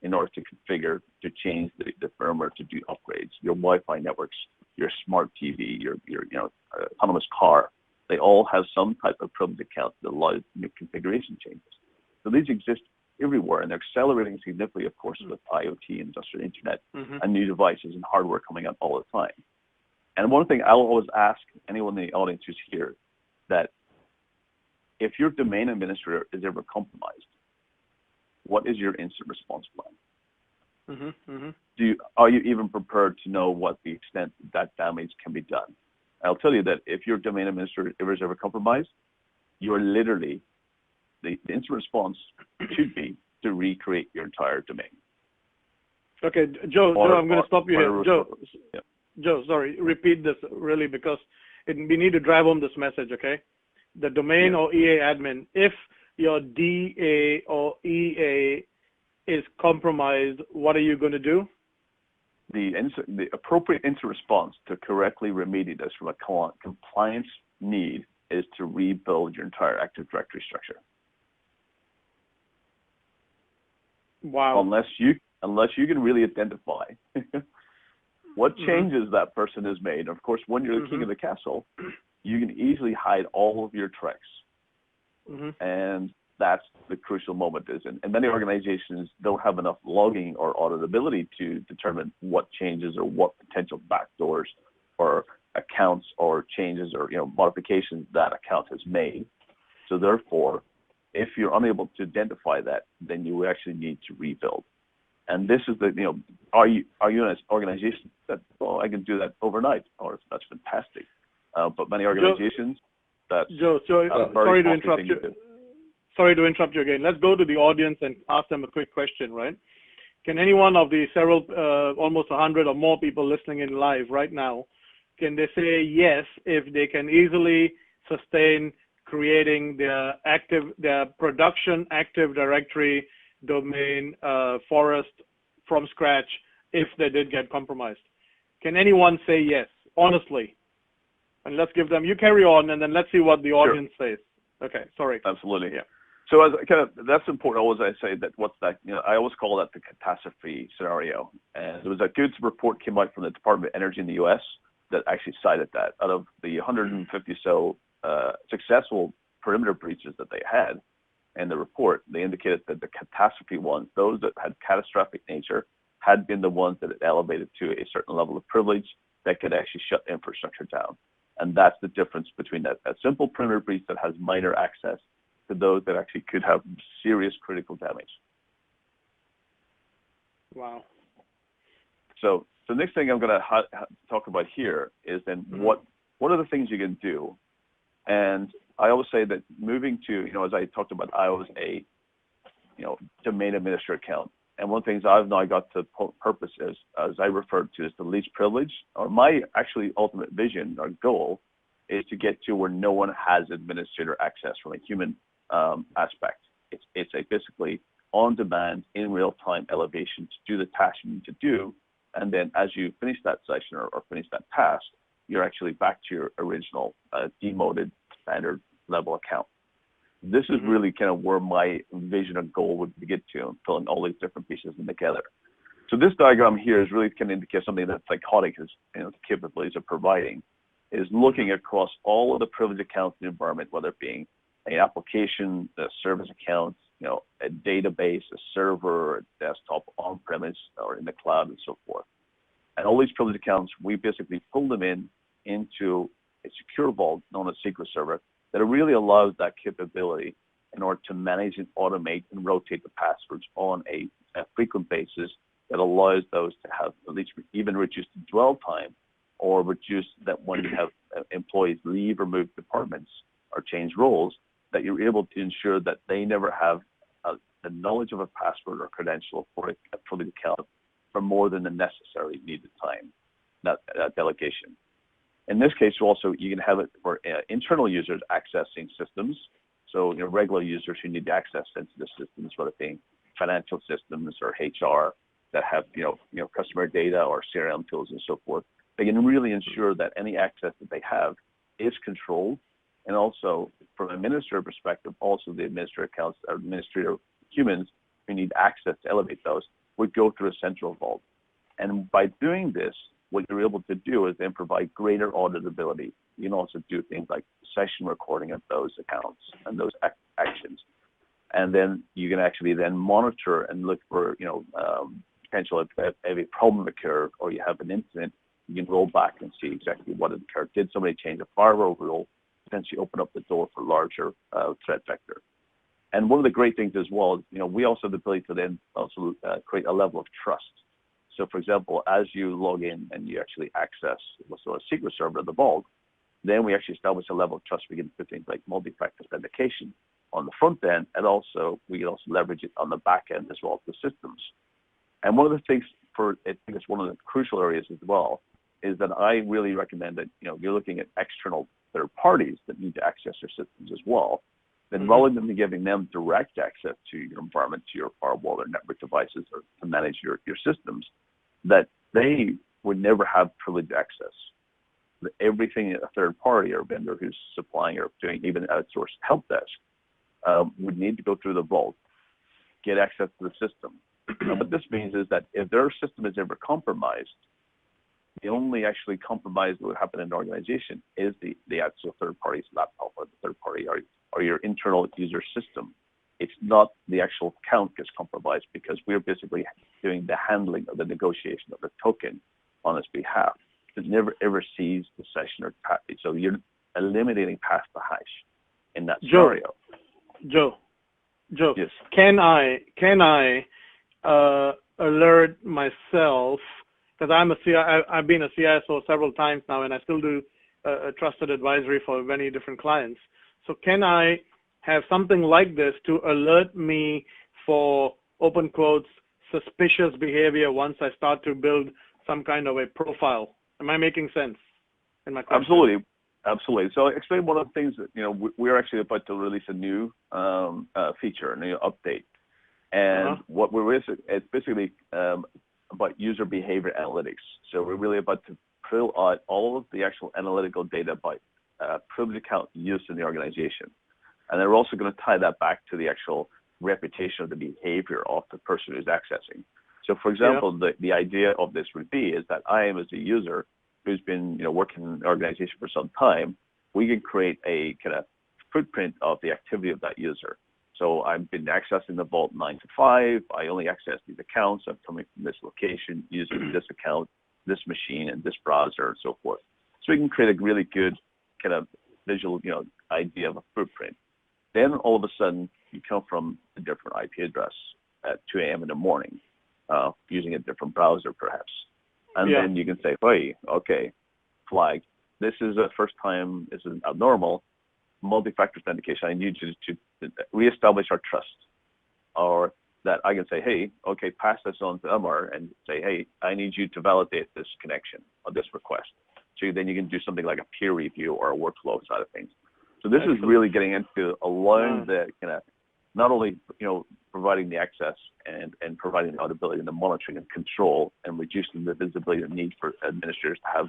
in order to configure, to change the firmware, to do upgrades. Your Wi-Fi networks, your smart TV, your autonomous car, they all have some type of privileged account that allows new configuration changes. So these exist everywhere, and they're accelerating significantly, of course, with IoT, industrial internet, and new devices and hardware coming out all the time. And one thing I'll always ask anyone in the audience who's here, that if your domain administrator is ever compromised, what is your instant response plan? Are you even prepared to know what the extent that damage can be done? I'll tell you that if your domain administrator is ever compromised, you are literally, the instant response should be to recreate your entire domain. Okay, Joe, I'm going to stop you here. Joe, sorry, repeat this really, because we need to drive home this message, okay? The domain or EA admin, if your DA or EA is compromised, what are you going to do? The appropriate instant response to correctly remediate this from a compliance need is to rebuild your entire Active Directory structure. Wow. Unless you can really identify what changes that person has made. Of course, when you're the king of the castle, you can easily hide all of your tricks. And that's the crucial moment is. And many organizations don't have enough logging or auditability to determine what changes or what potential backdoors or accounts or changes or modifications that account has made. So therefore, if you're unable to identify that, then you actually need to rebuild. And this is the, are you an organization that, well, I can do that overnight, or that's fantastic. But many organizations, Joe, sorry to interrupt you. Sorry to interrupt you again. Let's go to the audience and ask them a quick question, right? Can any one of the several, almost 100 or more people listening in live right now, can they say yes if they can easily sustain creating their production Active Directory domain forest from scratch if they did get compromised? Can anyone say yes, honestly? And let's give them, you carry on, and then let's see what the audience says. Okay, sorry. Absolutely. Yeah. So as that's important. Always I say that what's that? I always call that the catastrophe scenario. And there was a good report came out from the Department of Energy in the U.S. that actually cited that out of the 150 successful perimeter breaches that they had in the report, they indicated that the catastrophe ones, those that had catastrophic nature, had been the ones that had elevated to a certain level of privilege that could actually shut infrastructure down. And that's the difference between that simple perimeter breach that has minor access to those that actually could have serious critical damage. Wow. So the next thing I'm going to talk about here is then what are the things you can do? And I always say that moving to, as I talked about, I was a, domain administrator account. And one of the things I've now got to purpose is, as I referred to, is the least privilege, or my actually ultimate vision or goal is to get to where no one has administrator access from a human aspect. It's a basically on-demand, in real-time elevation to do the task you need to do. And then as you finish that session or finish that task, you're actually back to your original demoted standard level account. This is really kind of where my vision and goal would be get to, filling all these different pieces in together. So this diagram here is really kind of indicate something that Psychotic is, the capabilities of providing, is looking across all of the privileged accounts in the environment, whether it being an application, a service account, a database, a server, a desktop, on-premise, or in the cloud, and so forth. And all these privileged accounts, we basically pull them into a secure vault known as Secret Server that really allows that capability in order to manage and automate and rotate the passwords on a frequent basis that allows those to have at least even reduced dwell time or reduce that when you have employees leave or move departments or change roles, that you're able to ensure that they never have the knowledge of a password or credential for a privileged account for more than the necessary needed time, that delegation. In this case, also, you can have it for internal users accessing systems. So, regular users who need to access sensitive systems, whether it being financial systems or HR that have, customer data or CRM tools and so forth. They can really ensure that any access that they have is controlled. And also, from an administrator perspective, also the administrator accounts, or administrator humans who need access to elevate those would go through a central vault. And by doing this, what you're able to do is then provide greater auditability. You can also do things like session recording of those accounts and those actions. And then you can actually then monitor and look for, potential if a problem occurred or you have an incident, you can roll back and see exactly what occurred. Did somebody change a firewall rule? Potentially open up the door for larger threat vector. And one of the great things as well is, we also have the ability to then also create a level of trust. So, for example, as you log in and you actually access a secret server of the vault, then we actually establish a level of trust. We can do things like multi-factor authentication on the front end, and also we can also leverage it on the back end as well as the systems. And one of the things I think it's one of the crucial areas as well, is that I really recommend that you're looking at external third parties that need to access your systems as well. Then rather than giving them direct access to your environment, to your firewall or network devices, or to manage your systems, that they would never have privileged access. Everything a third party or vendor who's supplying or doing even outsourced help desk would need to go through the vault, get access to the system. What this means is that if their system is ever compromised, the only actually compromise that would happen in an organization is the actual third party's laptop or the third party or your internal user system. It's not the actual account gets compromised because we're basically doing the handling of the negotiation of the token on its behalf. It never ever sees the session or packet. So you're eliminating path to hash in that scenario. Joe, yes. Can I alert myself, because I'm a CI, I've been a CISO several times now, and I still do a trusted advisory for many different clients. So can I have something like this to alert me for, open quotes, suspicious behavior once I start to build some kind of a profile? Am I making sense in my question? Absolutely. Absolutely. So explain one of the things that, we're actually about to release a new feature, a new update. And what it's basically about user behavior analytics. So we're really about to pull out all of the actual analytical data about privilege account use in the organization. And then we're also going to tie that back to the actual reputation of the behavior of the person who's accessing. So for example, the idea of this would be is that I am, as a user who's been working in the organization for some time, we can create a kind of footprint of the activity of that user. So I've been accessing the vault 9 to 5. I only access these accounts. I'm coming from this location, using this account, this machine, and this browser, and so forth. So we can create a really good kind of visual, idea of a footprint. Then all of a sudden, you come from a different IP address at 2 a.m. in the morning, using a different browser, perhaps. And then you can say, hey, okay, flag. This is the first time, this is abnormal. Multi-factor authentication, I need you to reestablish our trust. Or that I can say, hey, okay, pass this on to Amar and say, hey, I need you to validate this connection or this request. So then you can do something like a peer review or a workflow side of things. So this is really getting into allowing the kind of not only providing the access and providing the auditability and the monitoring and control and reducing the visibility and need for administrators to have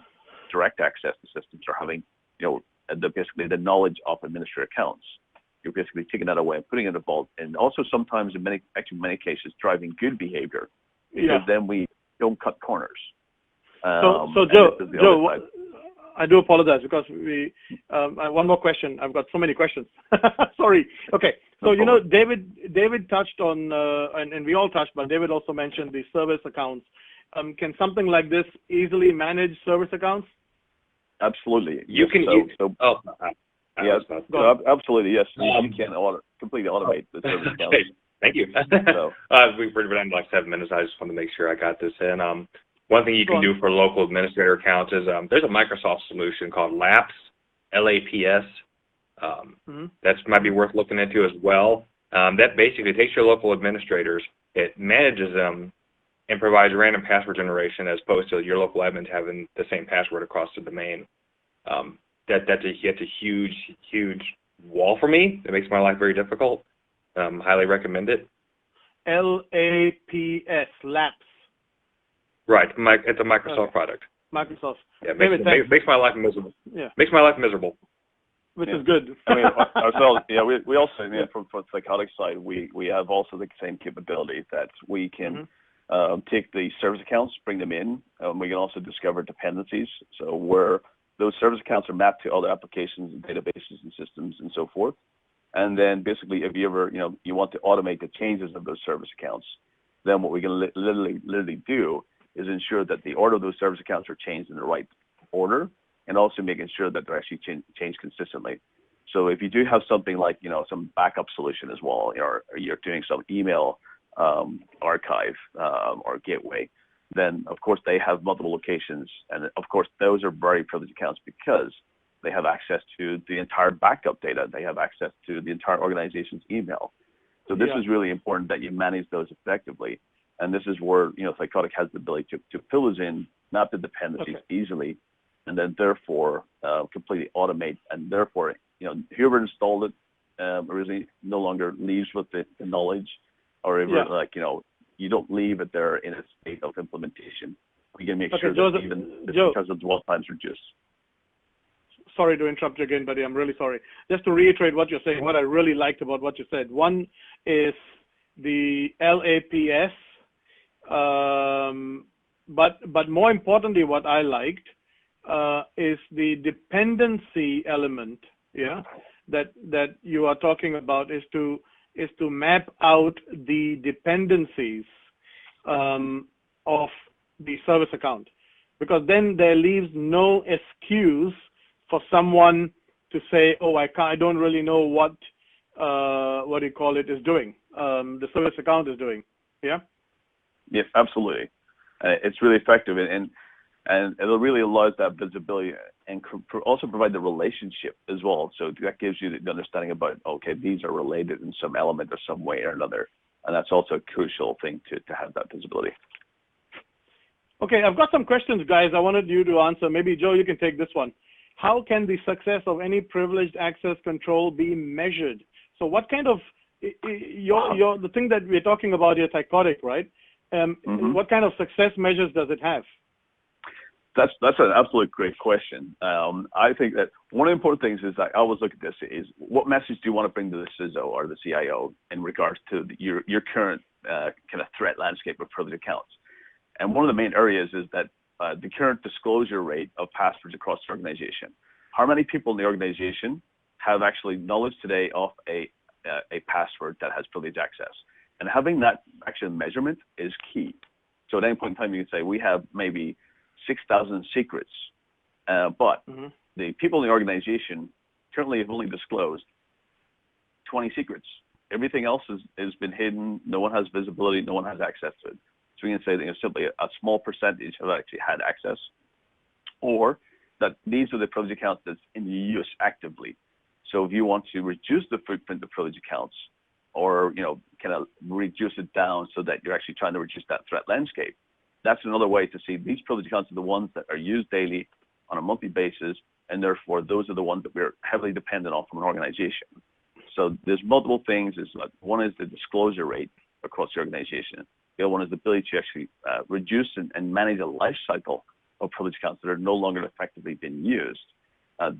direct access to systems or having basically the knowledge of administrator accounts. You're basically taking that away and putting it in a vault, and also sometimes in many cases driving good behavior because then we don't cut corners. So Joe, I do apologize because we one more question. I've got so many questions. Sorry. Okay. So David touched on and we all touched, but David also mentioned the service accounts. Can something like this easily manage service accounts? Absolutely. Yes, absolutely. Yes, you can completely automate the service accounts. Thank you. We've been like 7 minutes. I just want to make sure I got this in. One thing you can do for local administrator accounts is there's a Microsoft solution called LAPS, L-A-P-S. That might be worth looking into as well. That basically takes your local administrators, it manages them, and provides random password generation as opposed to your local admins having the same password across the domain. That's a huge wall for me. It makes my life very difficult. Highly recommend it. LAPS, LAPS. Right, it's a Microsoft product. Microsoft. Yeah, makes my life miserable. Yeah. Makes my life miserable. Which is good. I mean, ourselves, we also, from the psychotic side, we have also the same capability that we can take the service accounts, bring them in. We can also discover dependencies. So where those service accounts are mapped to other applications and databases and systems and so forth. And then basically, if you ever, you want to automate the changes of those service accounts, then what we can literally do is ensure that the order of those service accounts are changed in the right order, and also making sure that they're actually changed consistently. So if you do have something like, some backup solution as well, or you're doing some email archive or gateway, then of course they have multiple locations. And of course, those are very privileged accounts because they have access to the entire backup data. They have access to the entire organization's email. So this is really important that you manage those effectively. And this is where, Psychotic has the ability to fill those in, map the dependencies easily, and then therefore completely automate. And therefore, whoever installed it originally no longer leaves with the knowledge, or ever you don't leave it there in a state of implementation. We can make sure that even because of dwell times reduce. Sorry to interrupt you again, buddy. I'm really sorry. Just to reiterate what you're saying, what I really liked about what you said. One is the LAPS but more importantly, what I liked is the dependency element, yeah, that you are talking about, is to map out the dependencies of the service account, because then there leaves no excuse for someone to say, oh, I don't really know what do you call it is doing, the service account is doing. Yeah. Yes, absolutely. It's really effective, and it'll really allow that visibility and also provide the relationship as well. So that gives you the understanding about, okay, these are related in some element or some way or another, and that's also a crucial thing to have that visibility. Okay, I've got some questions, guys. I wanted you to answer. Maybe Joe, you can take this one. How can the success of any privileged access control be measured? So what kind of the thing that we're talking about here, psychotic, right? What kind of success measures does it have? That's an absolute great question. I think that one of the important things is that I always look at this is, what message do you want to bring to the CISO or the CIO in regards to your current kind of threat landscape of privileged accounts? And one of the main areas is that the current disclosure rate of passwords across the organization. How many people in the organization have actually knowledge today of a password that has privileged access? And having that actual measurement is key. So at any point in time, you can say we have maybe 6,000 secrets, but the people in the organization currently have only disclosed 20 secrets. Everything else has been hidden. No one has visibility. No one has access to it. So we can say that simply a small percentage have actually had access, or that these are the privileged accounts that's in use actively. So if you want to reduce the footprint of privileged accounts, or kind of reduce it down so that you're actually trying to reduce that threat landscape, that's another way to see these privileged accounts are the ones that are used daily on a monthly basis, and therefore those are the ones that we're heavily dependent on from an organization. So there's multiple things. One is the disclosure rate across the organization. The other one is the ability to actually reduce and manage a life cycle of privileged accounts that are no longer effectively being used.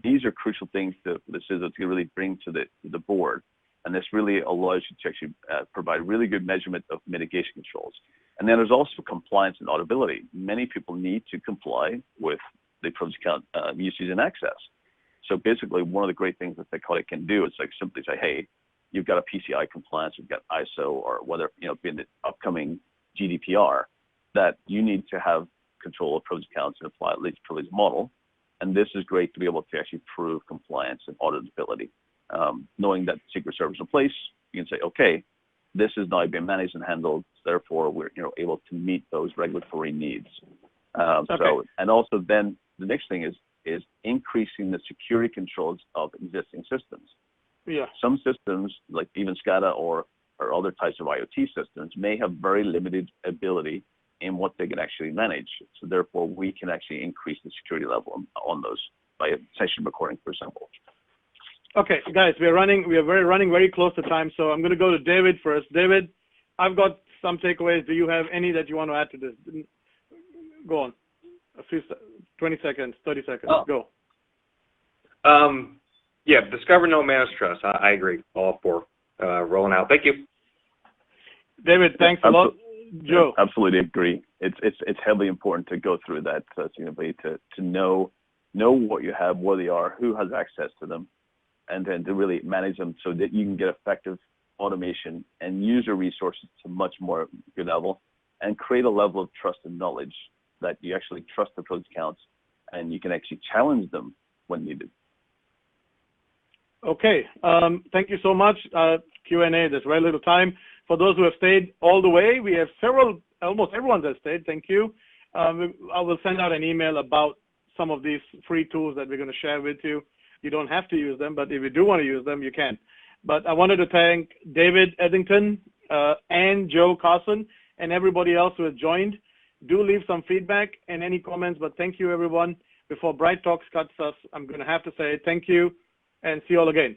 These are crucial things that the CISO can really bring to the board, and this really allows you to actually provide really good measurement of mitigation controls. And then there's also compliance and auditability. Many people need to comply with the privileged account usage and access. So basically, one of the great things that Psychotic can do is like simply say, hey, you've got a PCI compliance, you've got ISO, or whether being the upcoming GDPR, that you need to have control of privileged accounts and apply a least privilege model. And this is great to be able to actually prove compliance and auditability. Knowing that secret server is in place, you can say, okay, this is now being managed and handled, therefore we're able to meet those regulatory needs. So, and also then the next thing is increasing the security controls of existing systems. Yeah. Some systems, like even SCADA or other types of IoT systems, may have very limited ability in what they can actually manage. So therefore, we can actually increase the security level on those by session recording, for example. Okay, guys, we're running very close to time, so I'm going to go to David first. David, I've got some takeaways. Do you have any that you want to add to this? Go on. 20 seconds, 30 seconds. Go. Yeah, discover, no manage, trust. I agree. All four. Rolling out. Thank you. David, thanks a lot. Joe. Absolutely agree. It's heavily important to go through that to know what you have, where they are, who has access to them, and then to really manage them so that you can get effective automation and use your resources to much more good level, and create a level of trust and knowledge that you actually trust the privileged accounts, and you can actually challenge them when needed. Okay, thank you so much. Q&A, there's very little time. For those who have stayed all the way, we have almost everyone has stayed, thank you. I will send out an email about some of these free tools that we're going to share with you. You don't have to use them, but if you do want to use them, you can. But I wanted to thank David Addington and Joe Carson and everybody else who has joined. Do leave some feedback and any comments, but thank you, everyone. Before Bright Talks cuts us, I'm going to have to say thank you and see you all again.